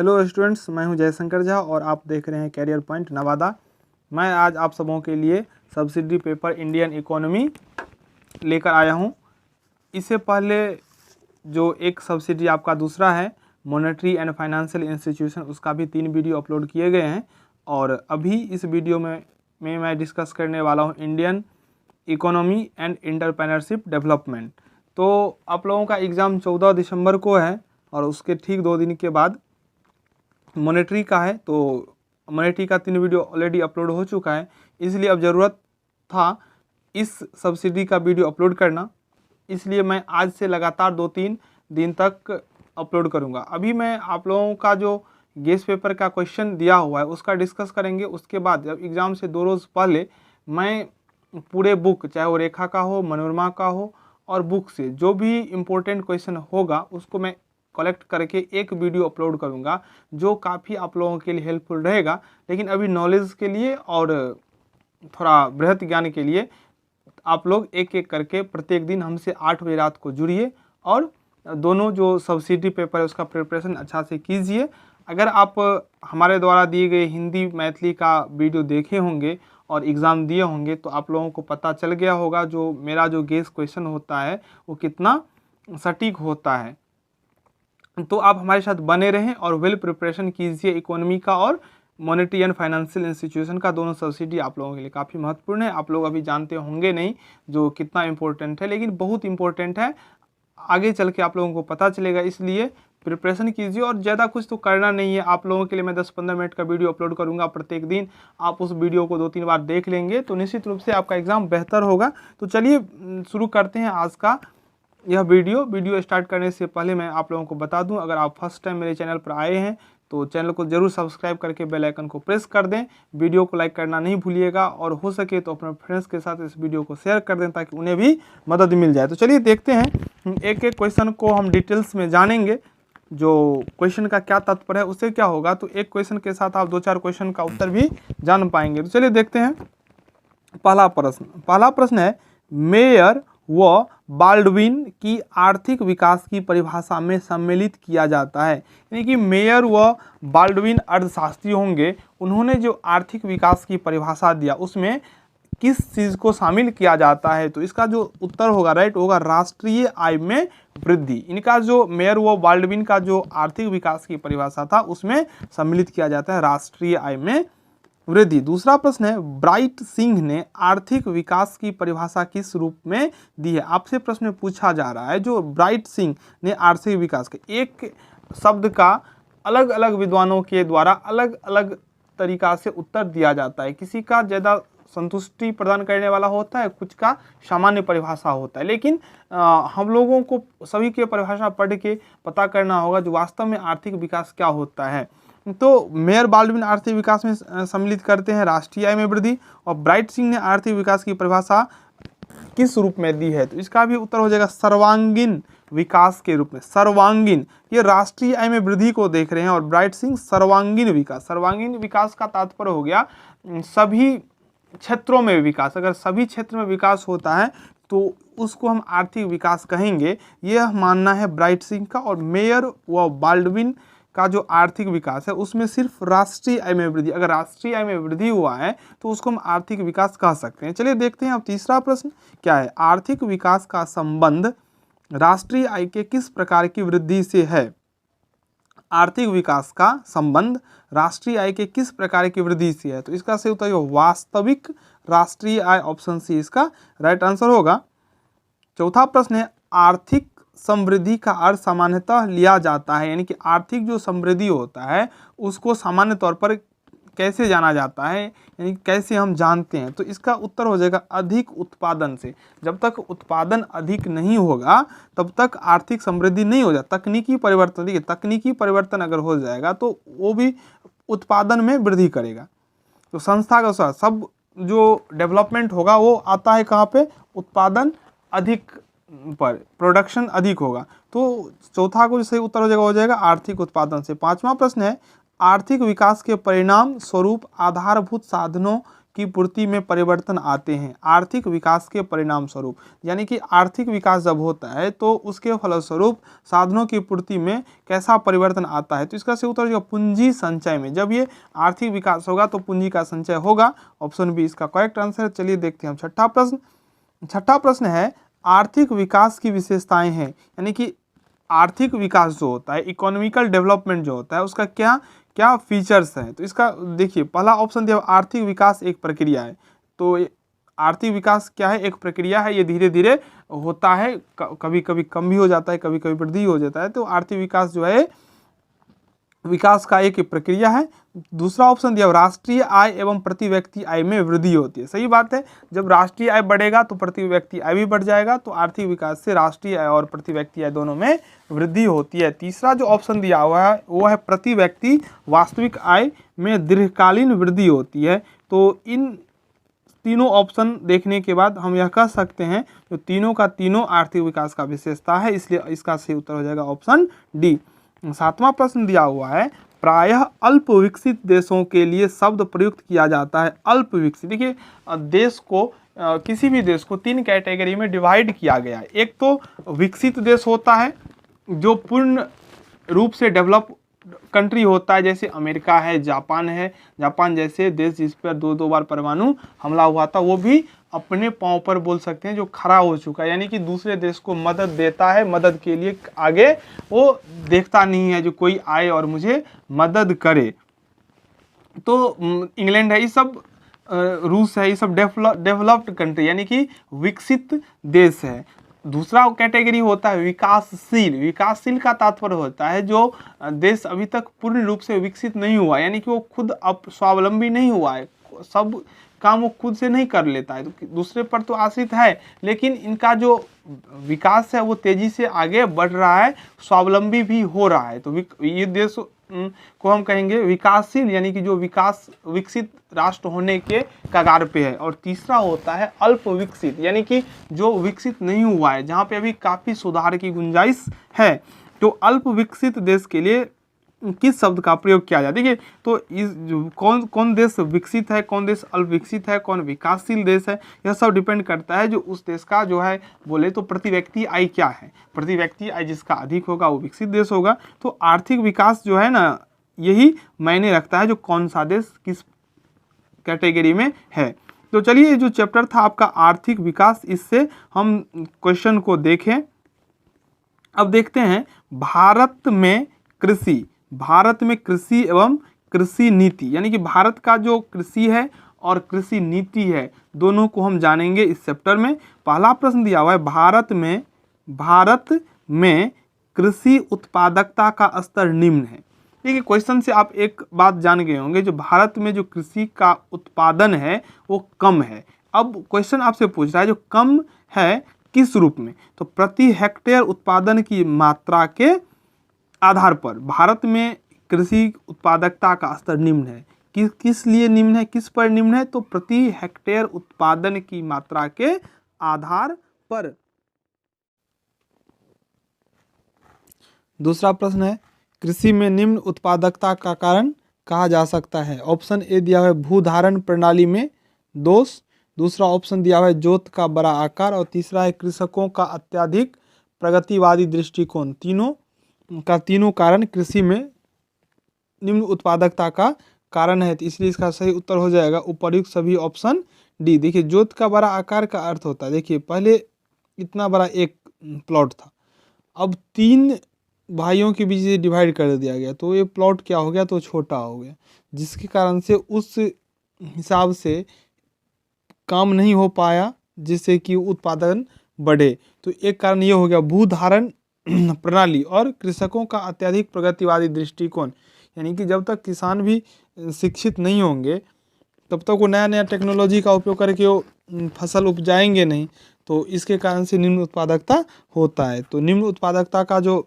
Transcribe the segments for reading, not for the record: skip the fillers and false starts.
Hello students, मैं हूं जयशंकर झा और आप देख रहे हैं कैरियर पॉइंट नवादा। मैं आज आप सबों के लिए सब्सिडी पेपर इंडियन इकोनॉमी लेकर आया हूं। इससे पहले जो एक सब्सिडी आपका दूसरा है मॉनेटरी एंड फाइनेंशियल इंस्टीट्यूशन, उसका भी 3 वीडियो अपलोड किए गए हैं और अभी इस वीडियो में मैं डिस्कस करने वाला हूं Indian economy and entrepreneurship development. तो आप लोगों का एग्ज़ाम 14 दिसंबर को है और उसके ठीक 2 दिन के बाद मॉनेटरी का है। तो मॉनेटरी का 3 वीडियो ऑलरेडी अपलोड हो चुका है, इसलिए अब ज़रूरत था इस सब्सिडी का वीडियो अपलोड करना, इसलिए मैं आज से लगातार 2-3 दिन तक अपलोड करूंगा। अभी मैं आप लोगों का जो गेस्ट पेपर का क्वेश्चन दिया हुआ है उसका डिस्कस करेंगे। उसके बाद जब एग्ज़ाम से 2 रोज़ पहले मैं पूरे बुक, चाहे वो रेखा का हो, मनोरमा का हो, और बुक से जो भी इम्पोर्टेंट क्वेश्चन होगा उसको मैं कलेक्ट करके एक वीडियो अपलोड करूंगा, जो काफ़ी आप लोगों के लिए हेल्पफुल रहेगा। लेकिन अभी नॉलेज के लिए और थोड़ा बृहत ज्ञान के लिए आप लोग एक एक करके प्रत्येक दिन हमसे 8 बजे रात को जुड़िए और दोनों जो सब्सिडी पेपर है उसका प्रिपरेशन अच्छा से कीजिए। अगर आप हमारे द्वारा दिए गए हिंदी मैथिली का वीडियो देखे होंगे और एग्ज़ाम दिए होंगे तो आप लोगों को पता चल गया होगा जो मेरा जो गेस्ट क्वेश्चन होता है वो कितना सटीक होता है। तो आप हमारे साथ बने रहें और वेल प्रिपरेशन कीजिए। इकोनॉमी का और मॉनेटरी एंड फाइनेंशियल इंस्टीट्यूशन का दोनों सब्सिडी आप लोगों के लिए काफ़ी महत्वपूर्ण है। आप लोग अभी जानते होंगे नहीं जो कितना इम्पोर्टेंट है, लेकिन बहुत इम्पोर्टेंट है, आगे चल के आप लोगों को पता चलेगा। इसलिए प्रिपरेशन कीजिए और ज़्यादा कुछ तो करना नहीं है। आप लोगों के लिए मैं 10-15 मिनट का वीडियो अपलोड करूंगा प्रत्येक दिन। आप उस वीडियो को 2-3 बार देख लेंगे तो निश्चित रूप से आपका एग्ज़ाम बेहतर होगा। तो चलिए शुरू करते हैं आज का यह वीडियो स्टार्ट करने से पहले मैं आप लोगों को बता दूं, अगर आप फर्स्ट टाइम मेरे चैनल पर आए हैं तो चैनल को जरूर सब्सक्राइब करके बेल आइकन को प्रेस कर दें। वीडियो को लाइक करना नहीं भूलिएगा और हो सके तो अपने फ्रेंड्स के साथ इस वीडियो को शेयर कर दें ताकि उन्हें भी मदद मिल जाए। तो चलिए देखते हैं, एक एक क्वेश्चन को हम डिटेल्स में जानेंगे। जो क्वेश्चन का क्या तात्पर्य है, उससे क्या होगा तो एक क्वेश्चन के साथ आप 2-4 क्वेश्चन का उत्तर भी जान पाएंगे। तो चलिए देखते हैं पहला प्रश्न है, मेयर व बाल्डविन की आर्थिक विकास की परिभाषा में सम्मिलित किया जाता है। यानी कि मेयर व बाल्डविन अर्थशास्त्री होंगे, उन्होंने जो आर्थिक विकास की परिभाषा दिया उसमें किस चीज़ को शामिल किया जाता है। तो इसका जो उत्तर होगा राइट होगा राष्ट्रीय आय में वृद्धि। इनका जो मेयर व बाल्डविन का जो आर्थिक विकास की परिभाषा था उसमें सम्मिलित किया जाता है राष्ट्रीय आय में वृद्धि। दूसरा प्रश्न है, ब्राइट सिंह ने आर्थिक विकास की परिभाषा किस रूप में दी है। आपसे प्रश्न पूछा जा रहा है जो ब्राइट सिंह ने आर्थिक विकास के एक शब्द का अलग अलग विद्वानों के द्वारा अलग अलग तरीका से उत्तर दिया जाता है। किसी का ज़्यादा संतुष्टि प्रदान करने वाला होता है, कुछ का सामान्य परिभाषा होता है, लेकिन हम लोगों को सभी के परिभाषा पढ़ के पता करना होगा जो वास्तव में आर्थिक विकास क्या होता है। तो मेयर बाल्डविन आर्थिक विकास में सम्मिलित करते हैं राष्ट्रीय आय में वृद्धि, और ब्राइट सिंह ने आर्थिक विकास की परिभाषा किस रूप में दी है। तो इसका भी उत्तर हो जाएगा सर्वांगीण विकास के रूप में। सर्वांगीण, ये राष्ट्रीय आय में वृद्धि को देख रहे हैं और ब्राइट सिंह सर्वांगीण विकास। सर्वांगीण विकास का तात्पर्य हो गया सभी क्षेत्रों में विकास। अगर सभी क्षेत्र में विकास होता है तो उसको हम आर्थिक विकास कहेंगे, यह मानना है ब्राइट सिंह का। और मेयर व बाल्डविन का जो आर्थिक विकास है उसमें सिर्फ राष्ट्रीय आय में वृद्धि, अगर राष्ट्रीय आय में वृद्धि हुआ है तो उसको हम आर्थिक विकास कह सकते हैं। चलिए देखते हैं अब तीसरा प्रश्न क्या है, आर्थिक विकास का संबंध राष्ट्रीय आय के किस प्रकार की वृद्धि से है। आर्थिक विकास का संबंध राष्ट्रीय आय के किस प्रकार की वृद्धि से है। तो इसका सही उत्तर वास्तविक राष्ट्रीय आय, ऑप्शन सी इसका राइट आंसर होगा। चौथा प्रश्न है, आर्थिक समृद्धि का अर्थ सामान्यतः लिया जाता है, यानी कि आर्थिक जो समृद्धि होता है उसको सामान्य तौर पर कैसे जाना जाता है, यानी कैसे हम जानते हैं। तो इसका उत्तर हो जाएगा अधिक उत्पादन से। जब तक उत्पादन अधिक नहीं होगा तब तक आर्थिक समृद्धि नहीं हो जाता। तकनीकी परिवर्तन, देखिए तकनीकी परिवर्तन अगर हो जाएगा तो वो भी उत्पादन में वृद्धि करेगा। तो संस्था का साथ सब जो डेवलपमेंट होगा वो आता है कहाँ पे, उत्पादन अधिक पर, प्रोडक्शन अधिक होगा। तो चौथा को सही उत्तर हो जाएगा आर्थिक उत्पादन से। पांचवा प्रश्न है, आर्थिक विकास के परिणाम स्वरूप आधारभूत साधनों की पूर्ति में परिवर्तन आते हैं आर्थिक विकास के परिणाम स्वरूप। यानी कि आर्थिक विकास जब होता है तो उसके फलस्वरूप साधनों की पूर्ति में कैसा परिवर्तन आता है, तो इसका सही उत्तर हो पूंजी संचय में। जब ये आर्थिक विकास होगा तो पूंजी का संचय होगा। ऑप्शन बी इसका करेक्ट आंसर है। चलिए देखते हैं हम छठा प्रश्न। छठा प्रश्न है आर्थिक विकास की विशेषताएं हैं। यानी कि आर्थिक विकास जो होता है, इकोनॉमिकल डेवलपमेंट जो होता है, उसका क्या क्या फीचर्स हैं। तो इसका देखिए पहला ऑप्शन दिया आर्थिक विकास एक प्रक्रिया है। तो आर्थिक विकास क्या है, एक प्रक्रिया है, ये धीरे धीरे होता है, कभी कभी कम भी हो जाता है, कभी कभी वृद्धि हो जाता है। तो आर्थिक विकास जो है विकास का एक प्रक्रिया है। दूसरा ऑप्शन दिया राष्ट्रीय आय एवं प्रति व्यक्ति आय में वृद्धि होती है। सही बात है, जब राष्ट्रीय आय बढ़ेगा तो प्रति व्यक्ति आय भी बढ़ जाएगा। तो आर्थिक विकास से राष्ट्रीय आय और प्रति व्यक्ति आय दोनों में वृद्धि होती है। तीसरा जो ऑप्शन दिया हुआ है वो है प्रति व्यक्ति वास्तविक आय में दीर्घकालीन वृद्धि होती है। तो इन तीनों ऑप्शन देखने के बाद हम यह कह सकते हैं तो तीनों का तीनों आर्थिक विकास का विशेषता है, इसलिए इसका सही उत्तर हो जाएगा ऑप्शन डी। सातवां प्रश्न दिया हुआ है प्रायः अल्प विकसित देशों के लिए शब्द प्रयुक्त किया जाता है अल्प विकसित। देखिए देश को किसी भी देश को तीन कैटेगरी में डिवाइड किया गया है। एक तो विकसित देश होता है जो पूर्ण रूप से डेवलप कंट्री होता है, जैसे अमेरिका है, जापान है। जापान जैसे देश जिस पर दो बार परमाणु हमला हुआ था, वो भी अपने पांव पर बोल सकते हैं जो खड़ा हो चुका है। यानी कि दूसरे देश को मदद देता है, मदद के लिए आगे वो देखता नहीं है जो कोई आए और मुझे मदद करे। तो इंग्लैंड है, ये सब रूस है, ये सब डेवलप्ड कंट्री यानी कि विकसित देश है। दूसरा कैटेगरी होता है विकासशील। विकासशील का तात्पर्य होता है जो देश अभी तक पूर्ण रूप से विकसित नहीं हुआ, यानी कि वो खुद अब स्वावलंबी नहीं हुआ है, सब काम वो खुद से नहीं कर लेता है, तो दूसरे पर तो आश्रित है, लेकिन इनका जो विकास है वो तेजी से आगे बढ़ रहा है, स्वावलंबी भी हो रहा है। तो ये देश को हम कहेंगे विकासशील, यानी कि जो विकसित राष्ट्र होने के कगार पे है। और तीसरा होता है अल्प विकसित, यानी कि जो विकसित नहीं हुआ है, जहाँ पे अभी काफ़ी सुधार की गुंजाइश है। तो अल्प विकसित देश के लिए किस शब्द का प्रयोग किया जाए। देखिए तो इस कौन देश विकसित है, कौन देश अल्प विकसित है, कौन विकासशील देश है, यह सब डिपेंड करता है जो उस देश का जो है बोले तो प्रति व्यक्ति आय क्या है। प्रति व्यक्ति आय जिसका अधिक होगा वो विकसित देश होगा। तो आर्थिक विकास जो है ना, यही मायने रखता है जो कौन सा देश किस कैटेगरी में है। तो चलिए जो चैप्टर था आपका आर्थिक विकास, इससे हम क्वेश्चन को देखें। अब देखते हैं भारत में कृषि एवं कृषि नीति, यानी कि भारत का जो कृषि है और कृषि नीति है, दोनों को हम जानेंगे इस चैप्टर में। पहला प्रश्न दिया हुआ है भारत में कृषि उत्पादकता का स्तर निम्न है। देखिए क्वेश्चन से आप एक बात जान गए होंगे, जो भारत में जो कृषि का उत्पादन है वो कम है। अब क्वेश्चन आपसे पूछ रहा है जो कम है किस रूप में, तो प्रति हेक्टेयर उत्पादन की मात्रा के आधार पर भारत में कृषि उत्पादकता का स्तर निम्न है। किस लिए निम्न है, किस पर निम्न है, तो प्रति हेक्टेयर उत्पादन की मात्रा के आधार पर। दूसरा प्रश्न है कृषि में निम्न उत्पादकता का कारण कहा जा सकता है। ऑप्शन ए दिया हुआ है भूधारण प्रणाली में दोष, दूसरा ऑप्शन दिया हुआ है जोत का बड़ा आकार, और तीसरा है कृषकों का अत्यधिक प्रगतिवादी दृष्टिकोण। तीनों कारण कृषि में निम्न उत्पादकता का कारण है, तो इसलिए इसका सही उत्तर हो जाएगा उपर्युक्त सभी ऑप्शन डी। देखिए जोत का बड़ा आकार का अर्थ होता है, देखिए पहले इतना बड़ा एक प्लॉट था, अब 3 भाइयों के बीच डिवाइड कर दिया गया, तो ये प्लॉट क्या हो गया, तो छोटा हो गया, जिसके कारण से उस हिसाब से काम नहीं हो पाया जिससे कि उत्पादन बढ़े। तो एक कारण ये हो गया भूधारण प्रणाली और कृषकों का अत्यधिक प्रगतिवादी दृष्टिकोण, यानी कि जब तक किसान भी शिक्षित नहीं होंगे तब तक वो नया टेक्नोलॉजी का उपयोग करके वो फसल उपजाएंगे नहीं, तो इसके कारण से निम्न उत्पादकता होता है। तो निम्न उत्पादकता का जो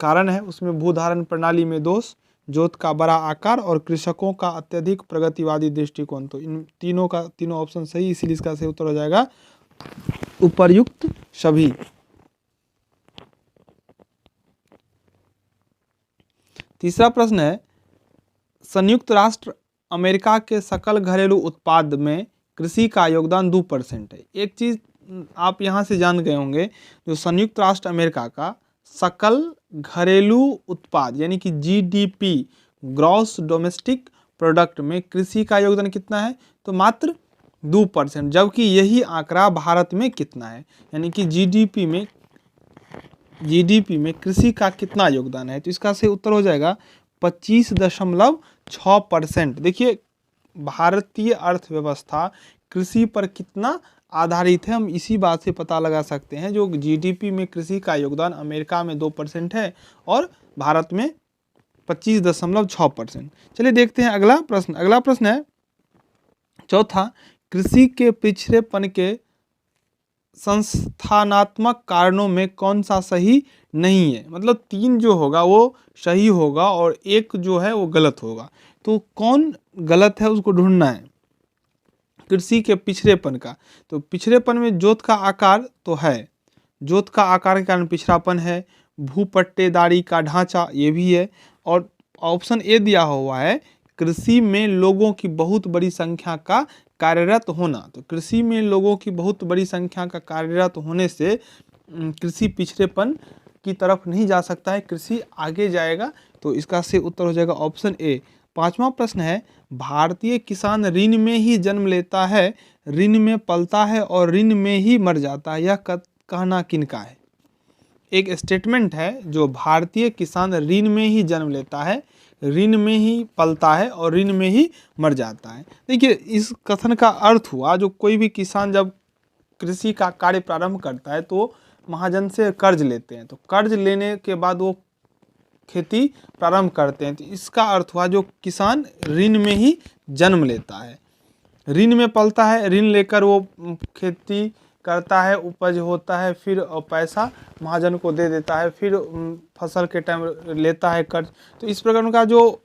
कारण है उसमें भूधारण प्रणाली में दोष, जोत का बड़ा आकार और कृषकों का अत्यधिक प्रगतिवादी दृष्टिकोण। तो इन तीनों ऑप्शन सही, इसीलिए इसका सही उत्तर हो जाएगा उपर्युक्त सभी। तीसरा प्रश्न है संयुक्त राष्ट्र अमेरिका के सकल घरेलू उत्पाद में कृषि का योगदान 2% है। एक चीज़ आप यहाँ से जान गए होंगे, जो संयुक्त राष्ट्र अमेरिका का सकल घरेलू उत्पाद यानी कि GDP, ग्रॉस डोमेस्टिक प्रोडक्ट में कृषि का योगदान कितना है, तो मात्र 2%। जबकि यही आंकड़ा भारत में कितना है, यानी कि GDP में कृषि का कितना योगदान है, तो इसका सही उत्तर हो जाएगा 25.6%। देखिए भारतीय अर्थव्यवस्था कृषि पर कितना आधारित है, हम इसी बात से पता लगा सकते हैं। जो GDP में कृषि का योगदान अमेरिका में 2% है और भारत में 25.6%। चलिए देखते हैं अगला प्रश्न। अगला प्रश्न है चौथा, कृषि के पिछड़ेपन के संस्थानात्मक कारणों में कौन सा सही नहीं है। मतलब 3 जो होगा वो सही होगा और 1 जो है वो गलत होगा, तो कौन गलत है उसको ढूंढना है कृषि के पिछड़ेपन का। तो पिछड़ेपन में जोत का आकार तो है, जोत का आकार के कारण पिछड़ापन है। भूपट्टेदारी का ढांचा ये भी है। और ऑप्शन ए दिया हुआ है कृषि में लोगों की बहुत बड़ी संख्या का कार्यरत होना। तो कृषि में लोगों की बहुत बड़ी संख्या का कार्यरत होने से कृषि पिछड़ेपन की तरफ नहीं जा सकता है, कृषि आगे जाएगा। तो इसका सही उत्तर हो जाएगा ऑप्शन ए। 5वां प्रश्न है, भारतीय किसान ऋण में ही जन्म लेता है, ऋण में पलता है और ऋण में ही मर जाता है, यह कहना किनका है। एक स्टेटमेंट है जो भारतीय किसान ऋण में ही जन्म लेता है, ऋण में ही पलता है और ऋण में ही मर जाता है। देखिए इस कथन का अर्थ हुआ, जो कोई भी किसान जब कृषि का कार्य प्रारंभ करता है तो महाजन से कर्ज लेते हैं, तो कर्ज लेने के बाद वो खेती प्रारंभ करते हैं। तो इसका अर्थ हुआ जो किसान ऋण में ही जन्म लेता है, ऋण में पलता है, ऋण लेकर वो खेती करता है, उपज होता है, फिर पैसा महाजन को दे देता है, फिर फसल के टाइम लेता है कर्ज। तो इस प्रकार का जो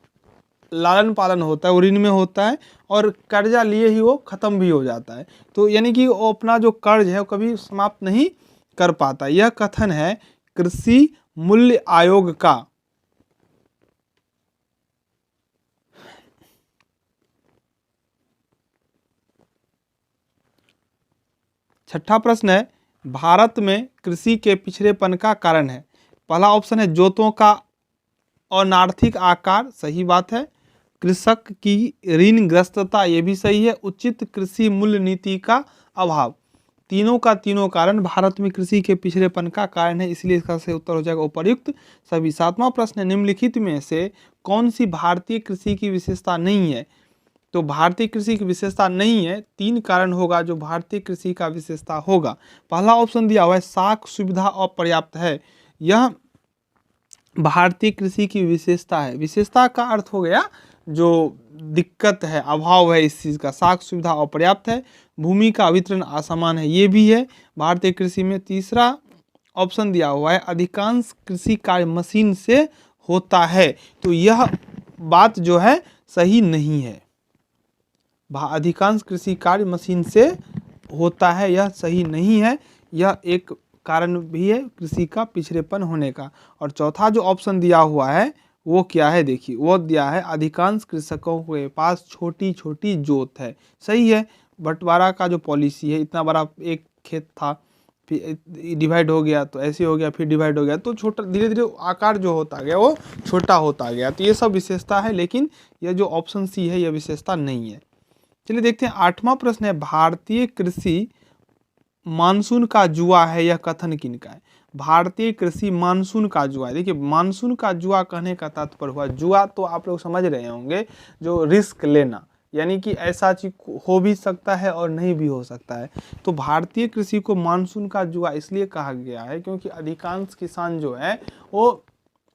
लालन पालन होता है वो ऋण में होता है और कर्जा लिए ही वो खत्म भी हो जाता है। तो यानी कि वो अपना जो कर्ज है वो कभी समाप्त नहीं कर पाता। यह कथन है कृषि मूल्य आयोग का। छठा प्रश्न है, भारत में कृषि के पिछड़ेपन का कारण है। पहला ऑप्शन है जोतों का अनार्थिक आकार, सही बात है। कृषक की ऋणग्रस्तता, ये भी सही है। उचित कृषि मूल्य नीति का अभाव, तीनों का तीनों कारण भारत में कृषि के पिछड़ेपन का कारण है, इसलिए इसका सही उत्तर हो जाएगा उपर्युक्त सभी। 7वां प्रश्न है, निम्नलिखित में से कौन सी भारतीय कृषि की विशेषता नहीं है। तो भारतीय कृषि की विशेषता नहीं है, 3 कारण होगा जो भारतीय कृषि का विशेषता होगा। पहला ऑप्शन दिया हुआ है साख सुविधा अपर्याप्त है, यह भारतीय कृषि की विशेषता है। विशेषता का अर्थ हो गया जो दिक्कत है, अभाव है इस चीज़ का। साख सुविधा अपर्याप्त है, भूमि का वितरण असमान है, ये भी है भारतीय कृषि में। तीसरा ऑप्शन दिया हुआ है अधिकांश कृषि कार्य मशीन से होता है, तो यह बात जो है सही नहीं है। अधिकांश कृषि कार्य मशीन से होता है, यह सही नहीं है, यह एक कारण भी है कृषि का पिछड़ेपन होने का। और चौथा जो ऑप्शन दिया हुआ है वो क्या है, देखिए वो दिया है अधिकांश कृषकों के पास छोटी छोटी जोत है, सही है। बंटवारा का जो पॉलिसी है, इतना बड़ा एक खेत था, फिर डिवाइड हो गया तो ऐसे हो गया, फिर डिवाइड हो गया तो छोटा, धीरे धीरे आकार जो होता गया वो छोटा होता गया। तो ये सब विशेषता है, लेकिन यह जो ऑप्शन सी है यह विशेषता नहीं है। चलिए देखते हैं 8वां प्रश्न है, भारतीय कृषि मानसून का जुआ है, यह कथन किनका है। भारतीय कृषि मानसून का जुआ है। देखिए मानसून का जुआ कहने का तात्पर्य हुआ, जुआ तो आप लोग समझ रहे होंगे, जो रिस्क लेना, यानी कि ऐसा चीज हो भी सकता है और नहीं भी हो सकता है। तो भारतीय कृषि को मानसून का जुआ इसलिए कहा गया है क्योंकि अधिकांश किसान जो है वो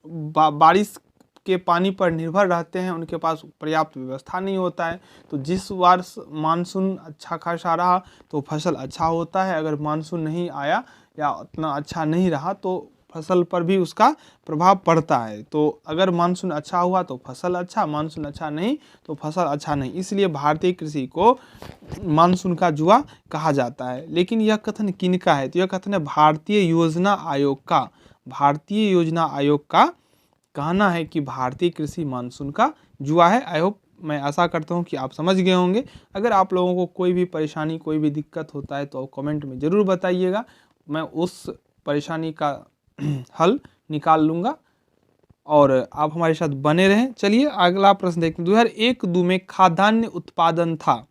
बारिश के पानी पर निर्भर रहते हैं, उनके पास पर्याप्त व्यवस्था नहीं होता है। तो जिस वर्ष मानसून अच्छा खासा रहा तो फसल अच्छा होता है, अगर मानसून नहीं आया या उतना अच्छा नहीं रहा तो फसल पर भी उसका प्रभाव पड़ता है। तो अगर मानसून अच्छा हुआ तो फसल अच्छा, मानसून अच्छा नहीं तो फसल अच्छा नहीं, इसलिए भारतीय कृषि को मानसून का जुआ कहा जाता है। लेकिन यह कथन किनका है, तो यह कथन है भारतीय योजना आयोग का। भारतीय योजना आयोग का कहना है कि भारतीय कृषि मानसून का जुआ है। आई होप मैं आशा करता हूँ कि आप समझ गए होंगे। अगर आप लोगों को कोई भी परेशानी, कोई भी दिक्कत होता है तो कमेंट में ज़रूर बताइएगा, मैं उस परेशानी का हल निकाल लूँगा और आप हमारे साथ बने रहें। चलिए अगला प्रश्न देखते हैं। 2001-2 में खाद्यान्न उत्पादन था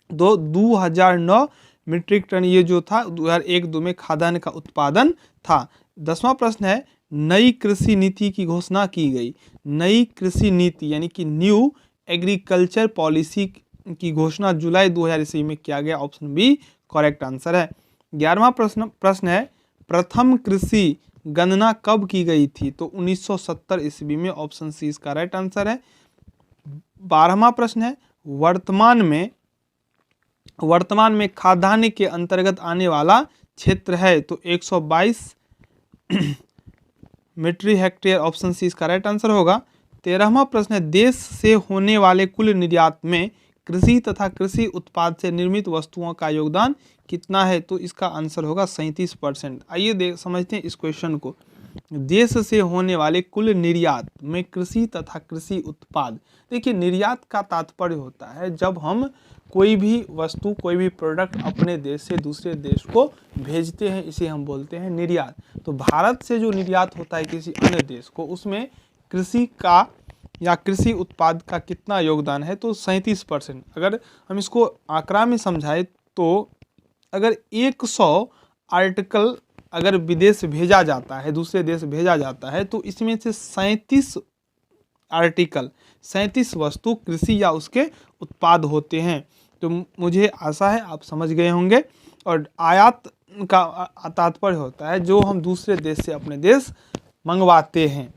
2009 मीट्रिक टन, ये जो था 2001-2 में खाद्यान्न का उत्पादन था। 10वां प्रश्न है, नई कृषि नीति की घोषणा की गई। नई कृषि नीति यानी कि न्यू एग्रीकल्चर पॉलिसी की घोषणा जुलाई 2000 ईस्वी में किया गया। ऑप्शन बी करेक्ट आंसर है। 11वां प्रश्न है, प्रथम कृषि गणना कब की गई थी? तो 1970 ईस्वी में। ऑप्शन सी इसका राइट आंसर है। 12वां प्रश्न है, वर्तमान में खाद्यान्न के अंतर्गत आने वाला क्षेत्र है? तो 122 मीट्रिक हेक्टेयर। ऑप्शन सी इसका राइट आंसर होगा। 13वां प्रश्न है, देश से होने वाले कुल निर्यात में कृषि तथा कृषि उत्पाद से निर्मित वस्तुओं का योगदान कितना है? तो इसका आंसर होगा 37%। आइए समझते हैं इस क्वेश्चन को। देश से होने वाले कुल निर्यात में कृषि तथा कृषि उत्पाद, देखिए निर्यात का तात्पर्य होता है जब हम कोई भी वस्तु, कोई भी प्रोडक्ट अपने देश से दूसरे देश को भेजते हैं, इसे हम बोलते हैं निर्यात। तो भारत से जो निर्यात होता है किसी अन्य देश को, उसमें कृषि का या कृषि उत्पाद का कितना योगदान है? तो 37%। अगर हम इसको आंकड़ा में समझाएं तो अगर 100 आर्टिकल अगर विदेश भेजा जाता है, दूसरे देश भेजा जाता है, तो इसमें से 37 आर्टिकल, 37 वस्तु कृषि या उसके उत्पाद होते हैं। तो मुझे आशा है आप समझ गए होंगे। और आयात का तात्पर्य होता है जो हम दूसरे देश से अपने देश मंगवाते हैं।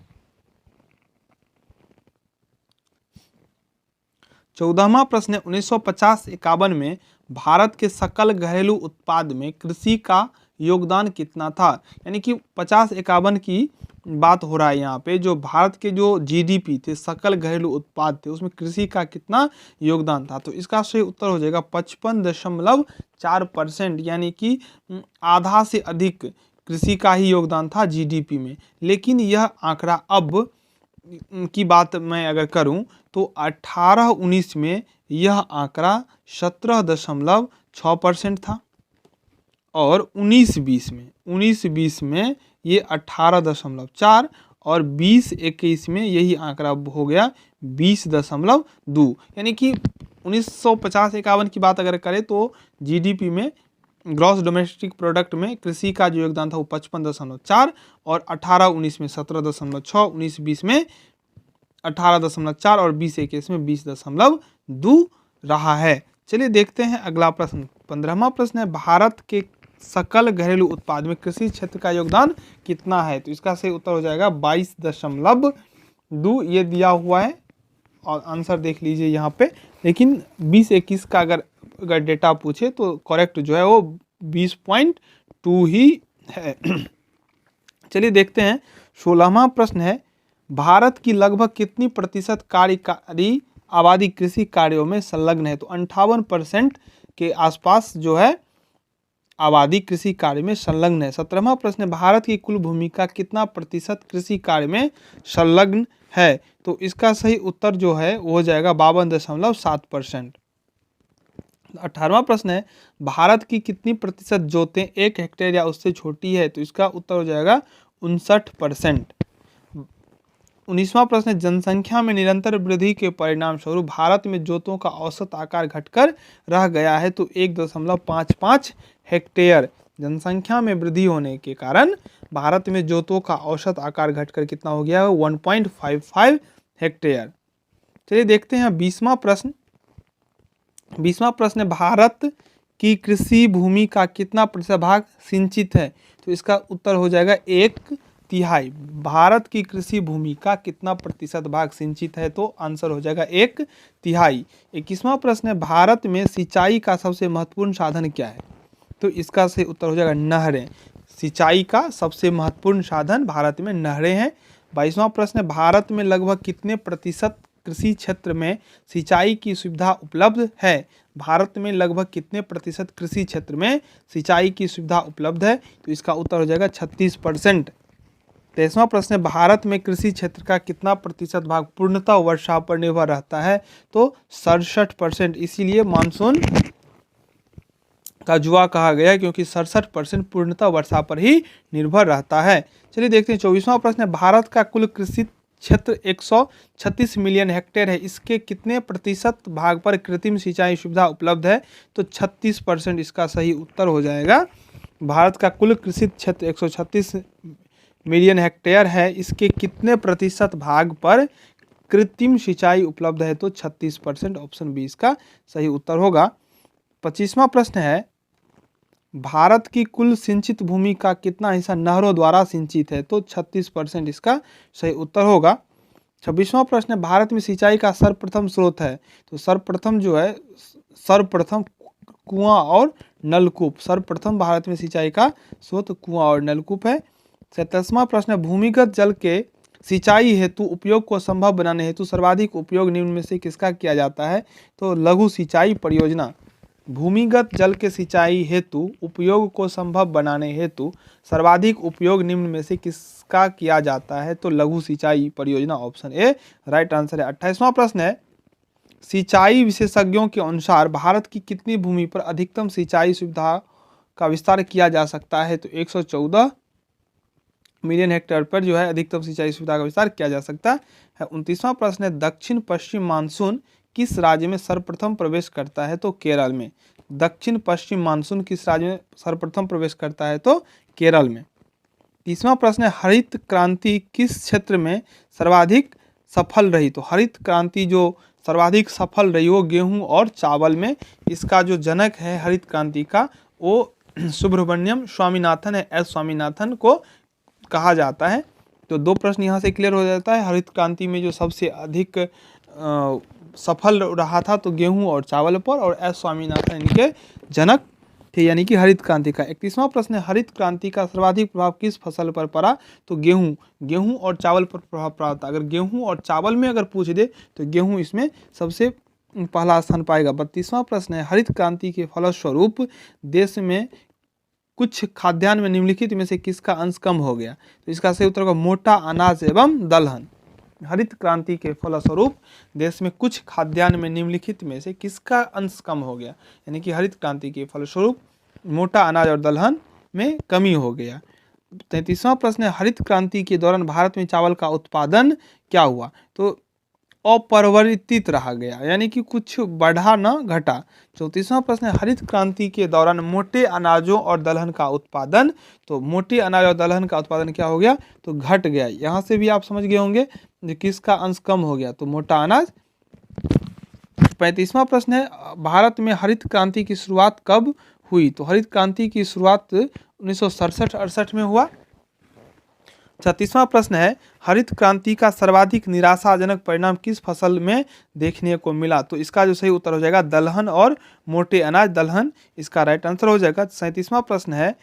14वां प्रश्न है, 1950-51 में भारत के सकल घरेलू उत्पाद में कृषि का योगदान कितना था? यानी कि 50-51 की बात हो रहा है यहाँ पे। जो भारत के जो जीडीपी थे, सकल घरेलू उत्पाद थे, उसमें कृषि का कितना योगदान था? तो इसका सही उत्तर हो जाएगा 55.4%, यानी कि आधा से अधिक कृषि का ही योगदान था जीडीपी में। लेकिन यह आंकड़ा अब की बात मैं अगर करूं तो 18-19 में यह आंकड़ा 17.6% था और 19-20 में ये 18.4 और 20-21 में यही आंकड़ा हो गया 20.2। यानी कि 1950-51 की बात अगर करें तो जीडीपी में, ग्रॉस डोमेस्टिक प्रोडक्ट में कृषि का जो योगदान था वो 55.4 और 18-19 में 17.6, 19-20 में 18.4 और 20-21 में 20.2 रहा है। चलिए देखते हैं अगला प्रश्न। 15वां प्रश्न है, भारत के सकल घरेलू उत्पाद में कृषि क्षेत्र का योगदान कितना है? तो इसका सही उत्तर हो जाएगा 22.2, ये दिया हुआ है और आंसर देख लीजिए यहाँ पे। लेकिन 20-21 का अगर डेटा पूछे तो करेक्ट जो है वो 20.2 ही है। चलिए देखते हैं 16वां प्रश्न है, भारत की लगभग कितनी प्रतिशत कार्यकारी आबादी कृषि कार्यों में संलग्न है? तो 58% के आसपास जो है आबादी कृषि कार्य में संलग्न है। 17वां प्रश्न है, भारत की कुल भूमि का कितना प्रतिशत कृषि कार्य में संलग्न है? तो इसका सही उत्तर जो है वो हो जाएगा 52.7%। 18वां प्रश्न है, भारत की कितनी प्रतिशत जोतें 1 हेक्टेयर या उससे छोटी है? तो इसका उत्तर हो जाएगा 59%। 19वां प्रश्न है, जनसंख्या में निरंतर वृद्धि के परिणाम स्वरूप भारत में जोतों का औसत आकार घटकर रह गया है? तो 1.55 हेक्टेयर। जनसंख्या में वृद्धि होने के कारण भारत में जोतों का औसत आकार घटकर कितना हो गया है? 1.55 हेक्टेयर। चलिए देखते हैं 20वां प्रश्न। 20वां प्रश्न है, भारत की कृषि भूमि का कितना प्रतिशत भाग सिंचित है? तो इसका उत्तर हो जाएगा 1/3। भारत की कृषि भूमि का कितना प्रतिशत भाग सिंचित है? तो आंसर हो जाएगा 1/3। 21वां प्रश्न है, भारत में सिंचाई का सबसे महत्वपूर्ण साधन क्या है? तो इसका सही उत्तर हो जाएगा नहरें। सिंचाई का सबसे महत्वपूर्ण साधन भारत में नहरें हैं। 22वां प्रश्न है, भारत में लगभग कितने प्रतिशत कृषि क्षेत्र में सिंचाई की सुविधा उपलब्ध है? भारत में लगभग कितने प्रतिशत कृषि क्षेत्र में सिंचाई की सुविधा उपलब्ध है? तो इसका उत्तर हो जाएगा 36%। 23वां प्रश्न है, भारत में कृषि क्षेत्र का कितना प्रतिशत भाग पूर्णतः वर्षा पर निर्भर रहता है? तो 67%। इसीलिए मानसून का जुआ कहा गया, क्योंकि 67% पूर्णतः वर्षा पर ही निर्भर रहता है। चलिए देखते हैं 24वां प्रश्न है, भारत का कुल कृषि क्षेत्र 136 मिलियन हेक्टेयर है, इसके कितने प्रतिशत भाग पर कृत्रिम सिंचाई सुविधा उपलब्ध है? तो 36% इसका सही उत्तर हो जाएगा। भारत का कुल कृषि क्षेत्र 136 मिलियन हेक्टेयर है, इसके कितने प्रतिशत भाग पर कृत्रिम सिंचाई उपलब्ध है? तो 36%। ऑप्शन बी इसका सही उत्तर होगा। 25वां प्रश्न है, भारत की कुल सिंचित भूमि का कितना हिस्सा नहरों द्वारा सिंचित है? तो 36% इसका सही उत्तर होगा। 26वां प्रश्न है, भारत में सिंचाई का सर्वप्रथम स्रोत है? तो सर्वप्रथम जो है, सर्वप्रथम कुआं और नलकूप, सर्वप्रथम भारत में सिंचाई का स्रोत कुआं और नलकूप है। 27वां प्रश्न है, भूमिगत जल के सिंचाई हेतु उपयोग को संभव बनाने हेतु सर्वाधिक उपयोग निम्न में से किसका किया जाता है? तो लघु सिंचाई परियोजना। भूमिगत जल के सिंचाई हेतु उपयोग को संभव बनाने हेतु सर्वाधिक उपयोग निम्न में से किसका किया जाता है? तो लघु सिंचाई परियोजना। ऑप्शन ए राइट आंसर है। 28वां प्रश्न है, सिंचाई विशेषज्ञों के अनुसार भारत की कितनी भूमि पर अधिकतम सिंचाई सुविधा का विस्तार किया जा सकता है? तो 114 मिलियन हेक्टेयर पर जो है अधिकतम सिंचाई सुविधा का विस्तार किया जा सकता है। 29वां प्रश्न है, दक्षिण पश्चिम मानसून किस राज्य में सर्वप्रथम प्रवेश करता है? तो केरल में। दक्षिण पश्चिम मानसून किस राज्य में सर्वप्रथम प्रवेश करता है? तो केरल में। 30वां प्रश्न है, हरित क्रांति किस क्षेत्र में सर्वाधिक सफल रही? तो हरित क्रांति जो सर्वाधिक सफल रही वो गेहूं और चावल में। इसका जो जनक है हरित क्रांति का वो सुब्रमण्यम स्वामीनाथन है, एस स्वामीनाथन को कहा जाता है। तो 2 प्रश्न यहाँ से क्लियर हो जाता है। हरित क्रांति में जो सबसे अधिक सफल रहा था तो गेहूं और चावल पर, और एस स्वामीनाथन इनके जनक थे, यानी कि हरित क्रांति का। 31वां प्रश्न है, हरित क्रांति का सर्वाधिक प्रभाव किस फसल पर पड़ा? तो गेहूं और चावल पर प्रभाव पड़ा था। अगर गेहूं और चावल में अगर पूछ दे तो गेहूं इसमें सबसे पहला स्थान पाएगा। 32वां प्रश्न है, हरित क्रांति के फलस्वरूप देश में कुछ खाद्यान्न में निम्नलिखित में से किसका अंश कम हो गया? तो इसका सही उत्तर होगा मोटा अनाज एवं दलहन। हरित क्रांति के फलस्वरूप देश में कुछ खाद्यान्न में निम्नलिखित में से किसका अंश कम हो गया? यानी कि हरित क्रांति के फलस्वरूप मोटा अनाज और दलहन में कमी हो गया। 33वां प्रश्न है, हरित क्रांति के दौरान भारत में चावल का उत्पादन क्या हुआ? तो अपरिवर्तित रहा गया, यानी कि कुछ बढ़ा न घटा। 34वां प्रश्न है, हरित क्रांति के दौरान मोटे अनाजों और दलहन का उत्पादन, तो मोटे अनाज और दलहन का उत्पादन क्या हो गया? तो घट गया। यहाँ से भी आप समझ गए होंगे जो किसका अंश कम हो गया, तो मोटा अनाज। 35वां प्रश्न है, भारत में हरित क्रांति की शुरुआत कब हुई? तो हरित क्रांति की शुरुआत 1967-68 में हुआ। 36वां प्रश्न है, हरित क्रांति का सर्वाधिक निराशाजनक परिणाम किस फसल में देखने को मिला? तो इसका जो सही उत्तर हो जाएगा दलहन और मोटे अनाज, दलहन इसका राइट आंसर हो जाएगा। 37वां प्रश्न है,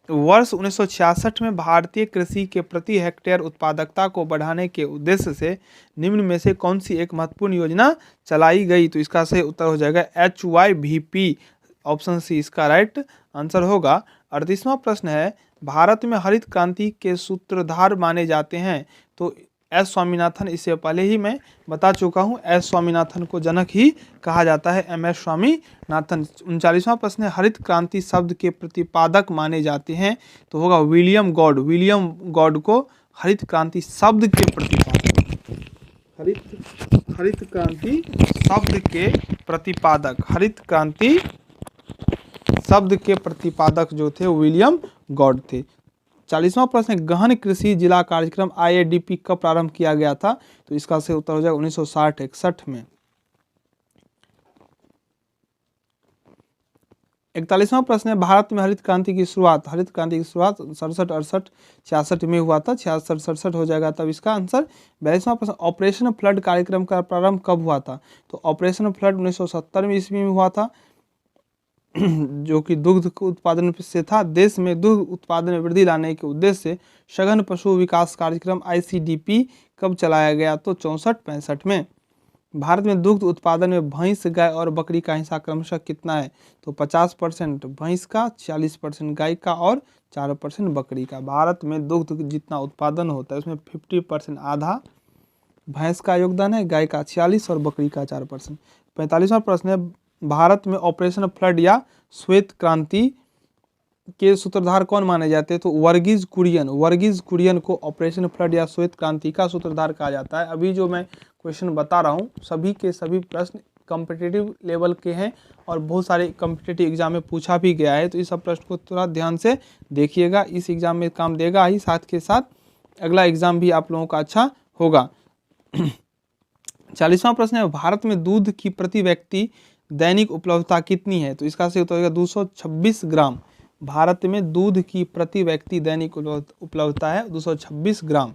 वर्ष 1966 में भारतीय कृषि के प्रति हेक्टेयर उत्पादकता को बढ़ाने के उद्देश्य से निम्न में से कौन सी एक महत्वपूर्ण योजना चलाई गई? तो इसका सही उत्तर हो जाएगा HYVP। ऑप्शन सी इसका राइट आंसर होगा। 38वां प्रश्न है, भारत में हरित क्रांति के सूत्रधार माने जाते हैं? तो एस स्वामीनाथन, इससे पहले ही मैं बता चुका हूँ, एस स्वामीनाथन को जनक ही कहा जाता है, MS स्वामीनाथन। 39वां प्रश्न है, हरित क्रांति शब्द के प्रतिपादक माने जाते हैं? तो होगा विलियम गॉड। विलियम गॉड को हरित क्रांति शब्द के प्रतिपादक, हरित क्रांति शब्द के प्रतिपादक, हरित क्रांति शब्द के प्रतिपादक जो थे विलियम गॉड थे। 40वां प्रश्न है, गहन कृषि जिला कार्यक्रम IADP कब प्रारंभ किया गया था? तो इसका सही उत्तर हो जाएगा 1960-61 में। 41वां प्रश्न है, भारत में हरित क्रांति की शुरुआत 67-68-66 में हुआ था। 66-67 हो जाएगा तब इसका आंसर। 42वां प्रश्न, ऑपरेशन फ्लड कार्यक्रम का प्रारंभ कब हुआ था? तो ऑपरेशन फ्लड 1970 ईस्वी में हुआ था, जो कि दुग्ध उत्पादन से था। देश में दुग्ध उत्पादन में वृद्धि लाने के उद्देश्य से सघन पशु विकास कार्यक्रम ICDP कब चलाया गया? तो 64-65 में। भारत में दुग्ध उत्पादन में भैंस, गाय और बकरी का हिस्सा क्रमशः कितना है? तो 50% भैंस का, 40% गाय का और 4% बकरी का। भारत में दुग्ध जितना उत्पादन होता है उसमें 50% आधा भैंस का योगदान है, गाय का 46 और बकरी का 4%। 45वां प्रश्न है, भारत में ऑपरेशन फ्लड या श्वेत क्रांति के सूत्रधार कौन माने जाते हैं? तो वर्गीज कुरियन को ऑपरेशन फ्लड या श्वेत क्रांति का सूत्रधार कहा जाता है। अभी जो मैं क्वेश्चन बता रहा हूँ सभी के सभी प्रश्न कॉम्पिटिटिव लेवल के हैं और बहुत सारे कॉम्पिटिटिव एग्जाम में पूछा भी गया है, तो इस सब प्रश्न को थोड़ा ध्यान से देखिएगा, इस एग्जाम में काम देगा ही, साथ के साथ अगला एग्जाम भी आप लोगों का अच्छा होगा। 40वां प्रश्न है, भारत में दूध की प्रति व्यक्ति दैनिक उपलब्धता कितनी है? तो इसका सही उत्तर होगा 226 ग्राम। भारत में दूध की प्रति व्यक्ति दैनिक उपलब्धता है 226 ग्राम।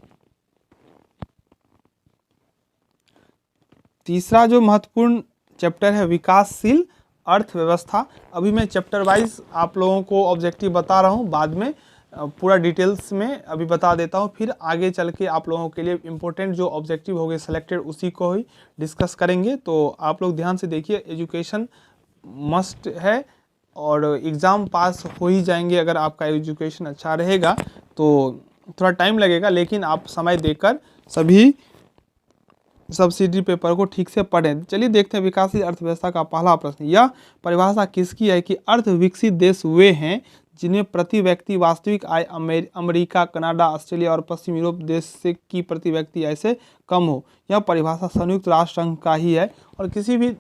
तीसरा जो महत्वपूर्ण चैप्टर है विकासशील अर्थव्यवस्था। अभी मैं चैप्टर वाइज आप लोगों को ऑब्जेक्टिव बता रहा हूँ, बाद में पूरा डिटेल्स में अभी बता देता हूँ, फिर आगे चल के आप लोगों के लिए इम्पोर्टेंट जो ऑब्जेक्टिव हो गए सिलेक्टेड उसी को ही डिस्कस करेंगे। तो आप लोग ध्यान से देखिए, एजुकेशन मस्ट है और एग्ज़ाम पास हो ही जाएंगे अगर आपका एजुकेशन अच्छा रहेगा। तो थोड़ा टाइम लगेगा लेकिन आप समय देकर सभी सब्सिडी पेपर को ठीक से पढ़ें। चलिए देखते हैं विकासशील अर्थव्यवस्था का पहला प्रश्न। यह परिभाषा किसकी है कि अर्ध विकसित देश वे हैं जिनमें प्रति व्यक्ति वास्तविक आय अमेरिका, कनाडा, ऑस्ट्रेलिया और पश्चिम यूरोप देश से की प्रति व्यक्ति आय से कम हो। यह परिभाषा संयुक्त राष्ट्र संघ का ही है और किसी भी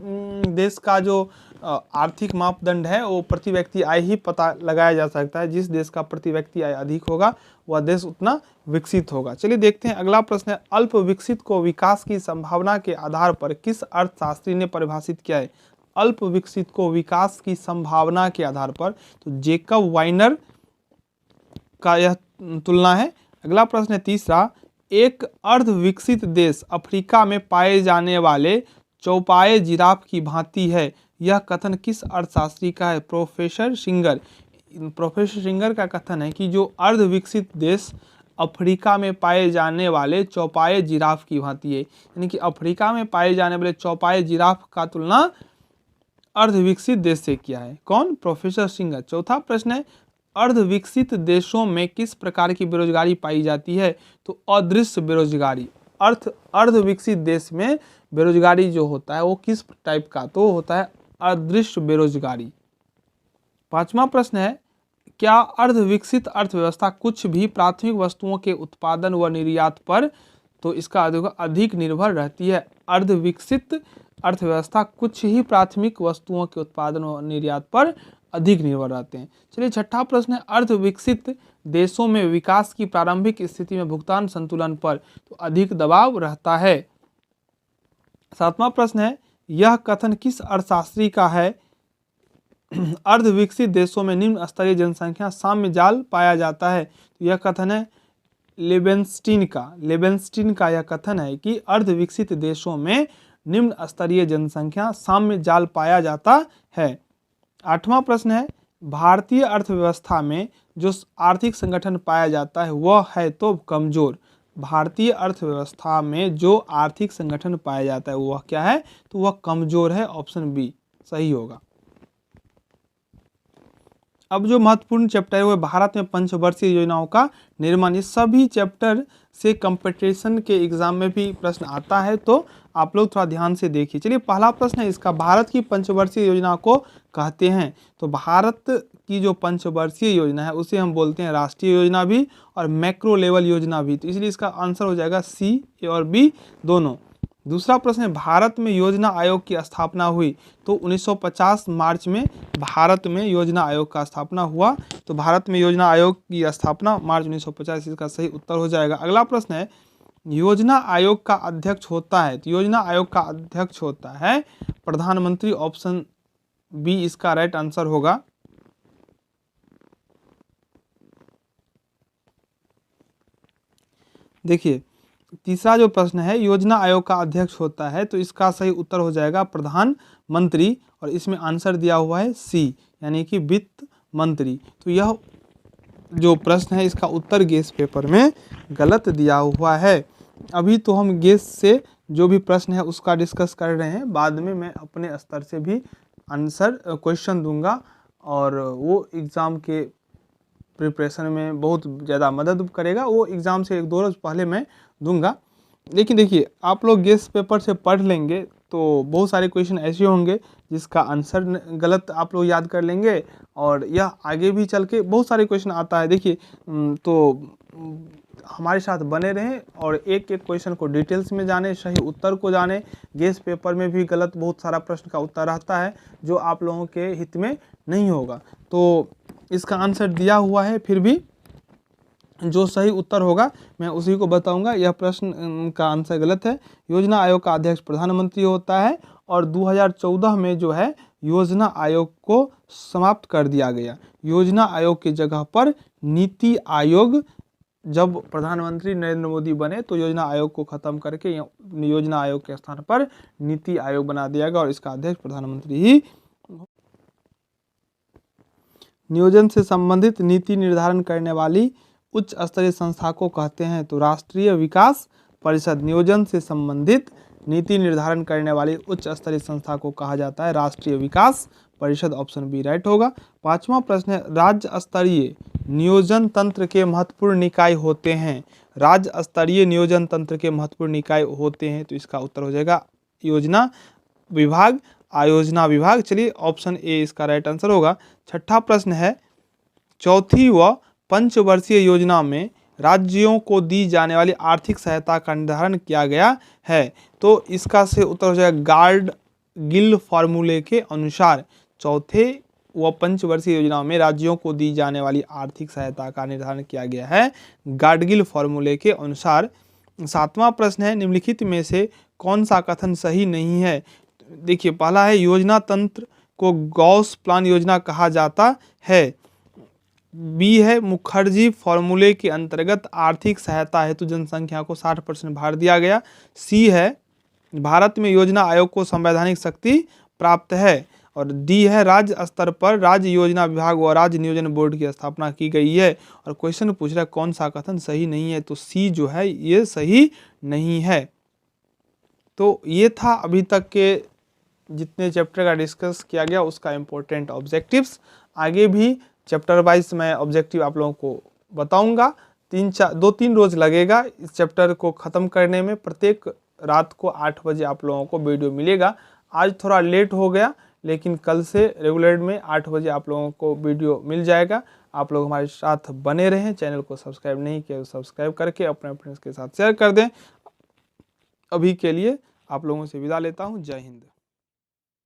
देश का जो आर्थिक मापदंड है वो प्रति व्यक्ति आय ही पता लगाया जा सकता है। जिस देश का प्रति व्यक्ति आय अधिक होगा वह देश उतना विकसित होगा। चलिए देखते हैं अगला प्रश्न है, अल्प विकसित को विकास की संभावना के आधार पर किस अर्थशास्त्री ने परिभाषित किया है? अल्प विकसित को विकास की संभावना के आधार पर तो जेकब वाइनर का यह तुलना है। अगला प्रश्न है तीसरा, एक अर्ध विकसित देश अफ्रीका में पाए जाने वाले चौपाए जिराफ की भांति है, यह कथन किस अर्थशास्त्री का है? प्रोफेसर सिंगर का कथन है कि जो अर्ध विकसित देश अफ्रीका में पाए जाने वाले चौपाए जिराफ की भांति है, यानी कि अफ्रीका में पाए जाने वाले चौपाए जिराफ का तुलना अर्ध विकसित देश से किया है। कौन? Professor singer. चौथा प्रश्न है, अर्ध विकसित देशों में किस प्रकार की बेरोजगारी पाई जाती है? तो अदृश्य बेरोजगारी। अर्ध विकसित देश में बेरोजगारी जो होता है वो किस टाइप का? तो होता है अदृश्य बेरोजगारी। पांचवा प्रश्न है, क्या अर्ध विकसित अर्थव्यवस्था कुछ भी प्राथमिक वस्तुओं के उत्पादन व निर्यात पर तो इसका अधिक निर्भर रहती है? अर्ध विकसित अर्थव्यवस्था कुछ ही प्राथमिक वस्तुओं के उत्पादन व निर्यात पर अधिक निर्भर रहते हैं। चलिए छठा प्रश्न है, अर्ध विकसित देशों में विकास की प्रारंभिक स्थिति में भुगतान संतुलन पर तो अधिक दबाव रहता है। सातवां प्रश्न है, यह कथन किस अर्थशास्त्री का है? अर्ध विकसित देशों में निम्न स्तरीय जनसंख्या साम्य जाल पाया जाता है, तो यह कथन है लेबेनस्टीन का यह कथन है कि अर्ध विकसित देशों में निम्न स्तरीय जनसंख्या साम्य जाल पाया जाता है। आठवां प्रश्न है, भारतीय अर्थव्यवस्था में जो आर्थिक संगठन पाया जाता है वह है तो कमजोर। भारतीय अर्थव्यवस्था में जो आर्थिक संगठन पाया जाता है वह क्या है? तो वह कमजोर है, ऑप्शन बी सही होगा। अब जो महत्वपूर्ण चैप्टर है वो भारत में पंचवर्षीय योजनाओं का निर्माण। ये सभी चैप्टर से कंपटीशन के एग्जाम में भी प्रश्न आता है, तो आप लोग थोड़ा ध्यान से देखिए। चलिए पहला प्रश्न है इसका, भारत की पंचवर्षीय योजना को कहते हैं? तो भारत की जो पंचवर्षीय योजना है उसे हम बोलते हैं राष्ट्रीय योजना भी और मैक्रो लेवल योजना भी, तो इसलिए इसका आंसर हो जाएगा सी, ए और बी दोनों। दूसरा प्रश्न है, भारत में योजना आयोग की स्थापना हुई? तो 1950 मार्च में भारत में योजना आयोग का स्थापना हुआ, तो भारत में योजना आयोग की स्थापना मार्च 1950 इसका सही उत्तर हो जाएगा। अगला प्रश्न है, योजना आयोग का अध्यक्ष होता है? तो योजना आयोग का अध्यक्ष होता है प्रधानमंत्री, ऑप्शन बी इसका राइट आंसर होगा। देखिए तीसरा जो प्रश्न है, योजना आयोग का अध्यक्ष होता है, तो इसका सही उत्तर हो जाएगा प्रधानमंत्री और इसमें आंसर दिया हुआ है सी, यानी कि वित्त मंत्री। तो यह जो प्रश्न है इसका उत्तर गेस पेपर में गलत दिया हुआ है। अभी तो हम गेस से जो भी प्रश्न है उसका डिस्कस कर रहे हैं। बाद में मैं अपने स्तर से भी आंसर क्वेश्चन दूंगा और वो एग्ज़ाम के प्रिपरेशन में बहुत ज़्यादा मदद करेगा। वो एग्ज़ाम से 1-2 रोज़ पहले मैं दूंगा। लेकिन देखिए, आप लोग गेस पेपर से पढ़ लेंगे तो बहुत सारे क्वेश्चन ऐसे होंगे जिसका आंसर गलत आप लोग याद कर लेंगे और यह आगे भी चल के बहुत सारे क्वेश्चन आता है। देखिए, तो हमारे साथ बने रहें और एक एक क्वेश्चन को डिटेल्स में जाने, सही उत्तर को जाने। गेस पेपर में भी गलत बहुत सारा प्रश्न का उत्तर रहता है जो आप लोगों के हित में नहीं होगा। तो इसका आंसर दिया हुआ है, फिर भी जो सही उत्तर होगा मैं उसी को बताऊंगा। यह प्रश्न का आंसर गलत है। योजना आयोग का अध्यक्ष प्रधानमंत्री होता है और 2014 में जो है योजना आयोग को समाप्त कर दिया गया। योजना आयोग की जगह पर नीति आयोग, जब प्रधानमंत्री नरेंद्र मोदी बने तो योजना आयोग को खत्म करके योजना आयोग के स्थान पर नीति आयोग बना दिया गया और इसका अध्यक्ष प्रधानमंत्री ही। नियोजन से संबंधित नीति निर्धारण करने वाली उच्च स्तरीय संस्था को कहते हैं तो राष्ट्रीय विकास परिषद। नियोजन से संबंधित नीति निर्धारण करने वाली उच्च स्तरीय संस्था को कहा जाता है राष्ट्रीय विकास परिषद। ऑप्शन बी राइट होगा। 5वां प्रश्न है, राज्य स्तरीय नियोजन तंत्र के महत्वपूर्ण निकाय होते हैं। राज्य स्तरीय नियोजन तंत्र के महत्वपूर्ण निकाय होते हैं तो इसका उत्तर हो जाएगा योजना विभाग, आयोजना विभाग। चलिए, ऑप्शन ए इसका राइट आंसर होगा। 6ठा प्रश्न है, चौथी व पंचवर्षीय योजना में राज्यों को दी जाने वाली आर्थिक सहायता का निर्धारण किया गया है तो इसका से उत्तर हो जाएगा गार्ड-गिल फॉर्मूले के अनुसार। चौथे व पंचवर्षीय योजना में राज्यों को दी जाने वाली आर्थिक सहायता का निर्धारण किया गया है गार्ड-गिल फॉर्मूले के अनुसार। 7वां प्रश्न है, निम्नलिखित में से कौन सा कथन सही नहीं है। देखिए, पहला है योजना तंत्र को गॉस प्लान योजना कहा जाता है। बी है मुखर्जी फॉर्मूले के अंतर्गत आर्थिक सहायता हेतु जनसंख्या को 60% भार दिया गया। सी है भारत में योजना आयोग को संवैधानिक शक्ति प्राप्त है। और डी है राज्य स्तर पर राज्य योजना विभाग व राज्य नियोजन बोर्ड की स्थापना की गई है। और क्वेश्चन पूछ रहा है कौन सा कथन सही नहीं है तो सी जो है ये सही नहीं है। तो ये था अभी तक के जितने चैप्टर का डिस्कस किया गया उसका इम्पोर्टेंट ऑब्जेक्टिव्स। आगे भी चैप्टर वाइज मैं ऑब्जेक्टिव आप लोगों को बताऊंगा। 2-3 रोज लगेगा इस चैप्टर को ख़त्म करने में। प्रत्येक रात को 8 बजे आप लोगों को वीडियो मिलेगा। आज थोड़ा लेट हो गया लेकिन कल से रेगुलर में 8 बजे आप लोगों को वीडियो मिल जाएगा। आप लोग हमारे साथ बने रहें। चैनल को सब्सक्राइब नहीं किया तो सब्सक्राइब करके अपने फ्रेंड्स के साथ शेयर कर दें। अभी के लिए आप लोगों से विदा लेता हूँ। जय हिंद।